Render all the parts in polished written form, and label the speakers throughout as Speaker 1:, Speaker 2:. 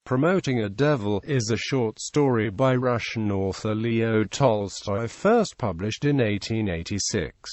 Speaker 1: Promoting a Devil is a short story by Russian author Leo Tolstoy, first published in 1886.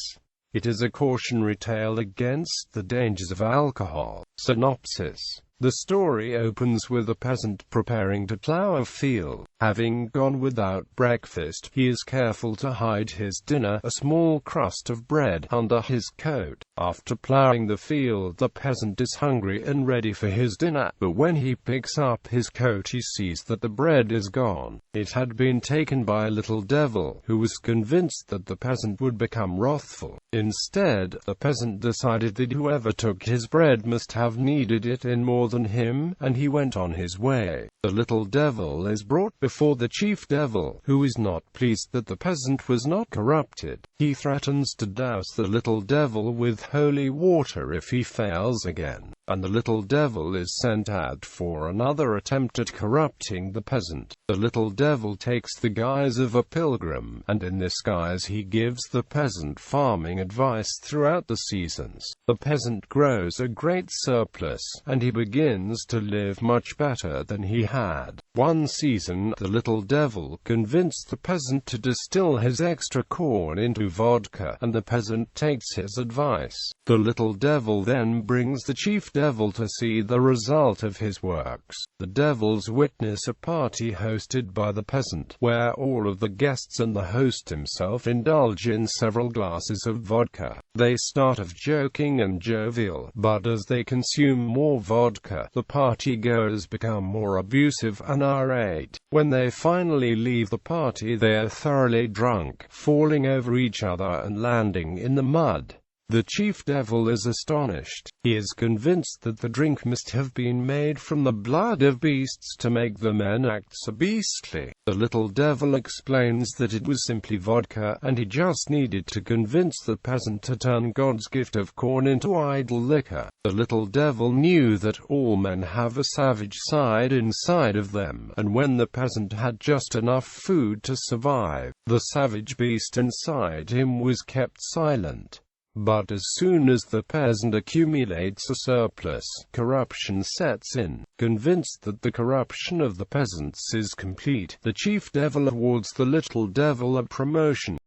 Speaker 1: It is a cautionary tale against the dangers of alcohol. Synopsis. The story opens with a peasant preparing to plow a field. Having gone without breakfast, he is careful to hide his dinner, a small crust of bread, under his coat. After plowing the field, the peasant is hungry and ready for his dinner, but when he picks up his coat he sees that the bread is gone. It had been taken by a little devil, who was convinced that the peasant would become wrathful. Instead, the peasant decided that whoever took his bread must have needed it in more than him, and he went on his way. The little devil is brought before the chief devil, who is not pleased that the peasant was not corrupted. He threatens to douse the little devil with holy water if he fails again, and the little devil is sent out for another attempt at corrupting the peasant. The little devil takes the guise of a pilgrim, and in this guise he gives the peasant farming advice throughout the seasons. The peasant grows a great surplus, and he begins to live much better than he had. One season, the little devil convinced the peasant to distill his extra corn into vodka, and the peasant takes his advice. The little devil then brings the chief devil to see the result of his works. The devils witness a party hosted by the peasant, where all of the guests and the host himself indulge in several glasses of vodka. They start off joking and jovial, but as they consume more vodka, the partygoers become more abusive and irate. When they finally leave the party, they are thoroughly drunk, falling over each other and landing in the mud. The chief devil is astonished. He is convinced that the drink must have been made from the blood of beasts to make the men act so beastly. The little devil explains that it was simply vodka, and he just needed to convince the peasant to turn God's gift of corn into idle liquor. The little devil knew that all men have a savage side inside of them, and when the peasant had just enough food to survive, the savage beast inside him was kept silent. But as soon as the peasant accumulates a surplus, corruption sets in. Convinced that the corruption of the peasants is complete, the chief devil awards the little devil a promotion.